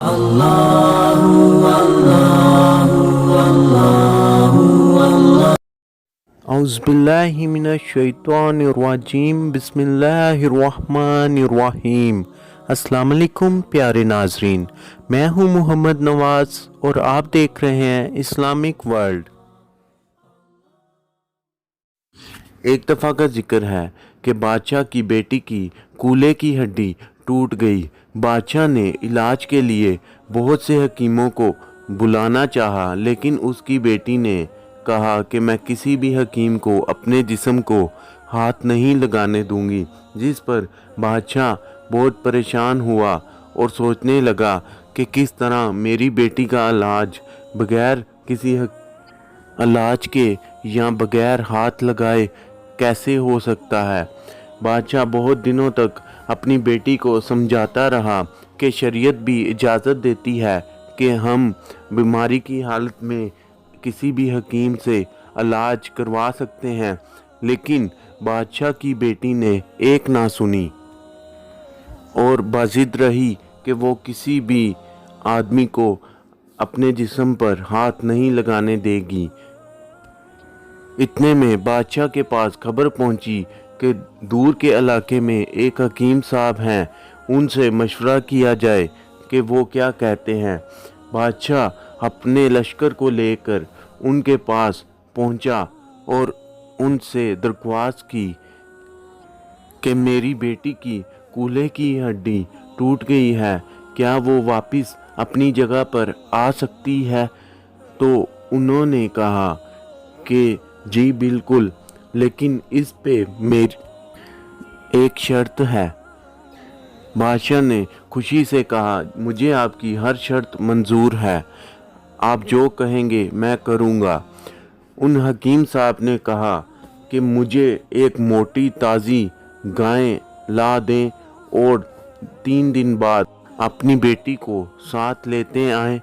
اعوذ باللہ من الشیطان الرجیم، بسم اللہ الرحمن الرحیم۔ السلام علیکم پیارے ناظرین، میں ہوں محمد نواز اور آپ دیکھ رہے ہیں اسلامک ورلڈ۔ ایک دفعہ کا ذکر ہے کہ بادشاہ کی بیٹی کی کولے کی ہڈی ٹوٹ گئی۔ بادشاہ نے علاج کے لیے بہت سے حکیموں کو بلانا چاہا، لیکن اس کی بیٹی نے کہا کہ میں کسی بھی حکیم کو اپنے جسم کو ہاتھ نہیں لگانے دوں گی، جس پر بادشاہ بہت پریشان ہوا اور سوچنے لگا کہ کس طرح میری بیٹی کا علاج بغیر کسی علاج کے یا بغیر ہاتھ لگائے کیسے ہو سکتا ہے۔ بادشاہ بہت دنوں تک اپنی بیٹی کو سمجھاتا رہا کہ شریعت بھی اجازت دیتی ہے کہ ہم بیماری کی حالت میں کسی بھی حکیم سے علاج کروا سکتے ہیں، لیکن بادشاہ کی بیٹی نے ایک نہ سنی اور باضد رہی کہ وہ کسی بھی آدمی کو اپنے جسم پر ہاتھ نہیں لگانے دے گی۔ اتنے میں بادشاہ کے پاس خبر پہنچی کہ دور کے علاقے میں ایک حکیم صاحب ہیں، ان سے مشورہ کیا جائے کہ وہ کیا کہتے ہیں۔ بادشاہ اپنے لشکر کو لے کر ان کے پاس پہنچا اور ان سے درخواست کی کہ میری بیٹی کی کولے کی ہڈی ٹوٹ گئی ہے، کیا وہ واپس اپنی جگہ پر آ سکتی ہے؟ تو انہوں نے کہا کہ جی بالکل، لیکن اس پہ میری ایک شرط ہے۔ بادشاہ نے خوشی سے کہا مجھے آپ کی ہر شرط منظور ہے، آپ جو کہیں گے میں کروں گا۔ ان حکیم صاحب نے کہا کہ مجھے ایک موٹی تازی گائے لا دیں اور 3 دن بعد اپنی بیٹی کو ساتھ لیتے آئیں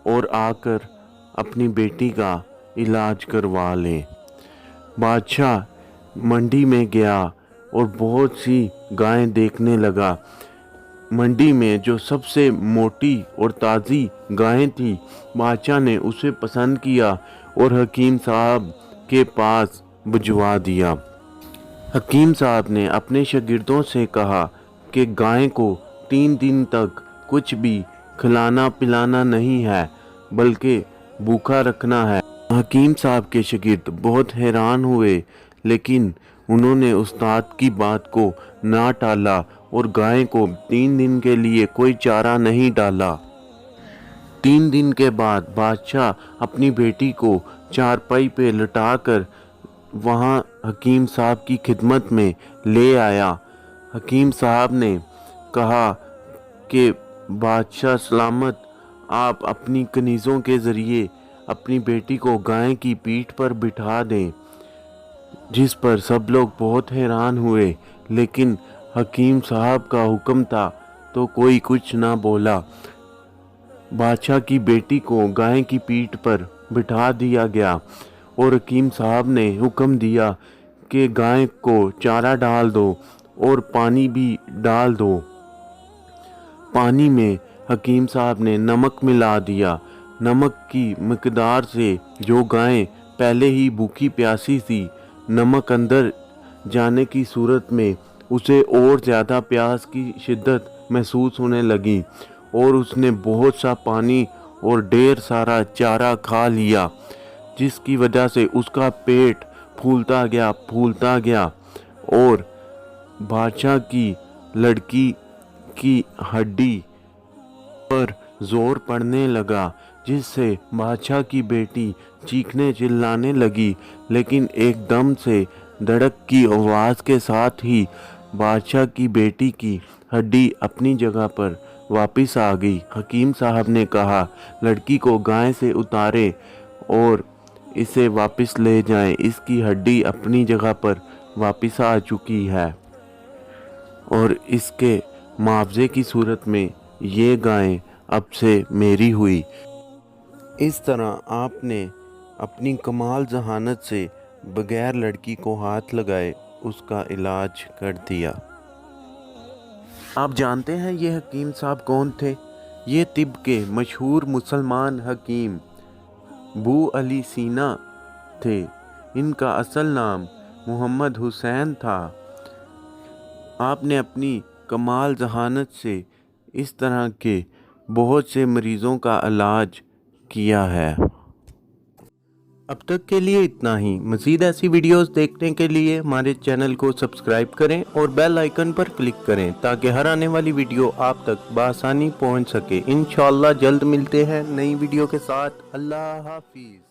اور آ کر اپنی بیٹی کا علاج کروا لیں۔ بادشاہ منڈی میں گیا اور بہت سی گائیں دیکھنے لگا۔ منڈی میں جو سب سے موٹی اور تازی گائیں تھی، بادشاہ نے اسے پسند کیا اور حکیم صاحب کے پاس بھجوا دیا۔ حکیم صاحب نے اپنے شاگردوں سے کہا کہ گائیں کو 3 دن تک کچھ بھی کھلانا پلانا نہیں ہے، بلکہ بھوکا رکھنا ہے۔ حکیم صاحب کے شاگرد بہت حیران ہوئے، لیکن انہوں نے استاد کی بات کو نہ ٹالا اور گائیں کو 3 دن کے لیے کوئی چارہ نہیں ڈالا۔ 3 دن کے بعد بادشاہ اپنی بیٹی کو چارپائی پہ لٹا کر وہاں حکیم صاحب کی خدمت میں لے آیا۔ حکیم صاحب نے کہا کہ بادشاہ سلامت، آپ اپنی کنیزوں کے ذریعے اپنی بیٹی کو گائے کی پیٹھ پر بٹھا دیں، جس پر سب لوگ بہت حیران ہوئے، لیکن حکیم صاحب کا حکم تھا تو کوئی کچھ نہ بولا۔ بادشاہ کی بیٹی کو گائے کی پیٹھ پر بٹھا دیا گیا اور حکیم صاحب نے حکم دیا کہ گائے کو چارہ ڈال دو اور پانی بھی ڈال دو۔ پانی میں حکیم صاحب نے نمک ملا دیا۔ نمک کی مقدار سے جو گائیں پہلے ہی بھوکی پیاسی تھی، نمک اندر جانے کی صورت میں اسے اور زیادہ پیاس کی شدت محسوس ہونے لگی اور اس نے بہت سا پانی اور ڈھیر سارا چارہ کھا لیا، جس کی وجہ سے اس کا پیٹ پھولتا گیا اور بادشاہ کی لڑکی کی ہڈی پر زور پڑنے لگا، جس سے بادشاہ کی بیٹی چیخنے چلانے لگی، لیکن ایک دم سے دھڑک کی آواز کے ساتھ ہی بادشاہ کی بیٹی کی ہڈی اپنی جگہ پر واپس آ گئی۔ حکیم صاحب نے کہا لڑکی کو گائے سے اتاریں اور اسے واپس لے جائیں، اس کی ہڈی اپنی جگہ پر واپس آ چکی ہے اور اس کے معاوضے کی صورت میں یہ گائیں اب سے میری ہوئی۔ اس طرح آپ نے اپنی کمال ذہانت سے بغیر لڑکی کو ہاتھ لگائے اس کا علاج کر دیا۔ آپ جانتے ہیں یہ حکیم صاحب کون تھے؟ یہ طب کے مشہور مسلمان حکیم بو علی سینا تھے۔ ان کا اصل نام محمد حسین تھا۔ آپ نے اپنی کمال ذہانت سے اس طرح کے بہت سے مریضوں کا علاج کیا ہے۔ اب تک کے لیے اتنا ہی۔ مزید ایسی ویڈیوز دیکھنے کے لیے ہمارے چینل کو سبسکرائب کریں اور بیل آئیکن پر کلک کریں تاکہ ہر آنے والی ویڈیو آپ تک بآسانی پہنچ سکے۔ انشاءاللہ جلد ملتے ہیں نئی ویڈیو کے ساتھ۔ اللہ حافظ۔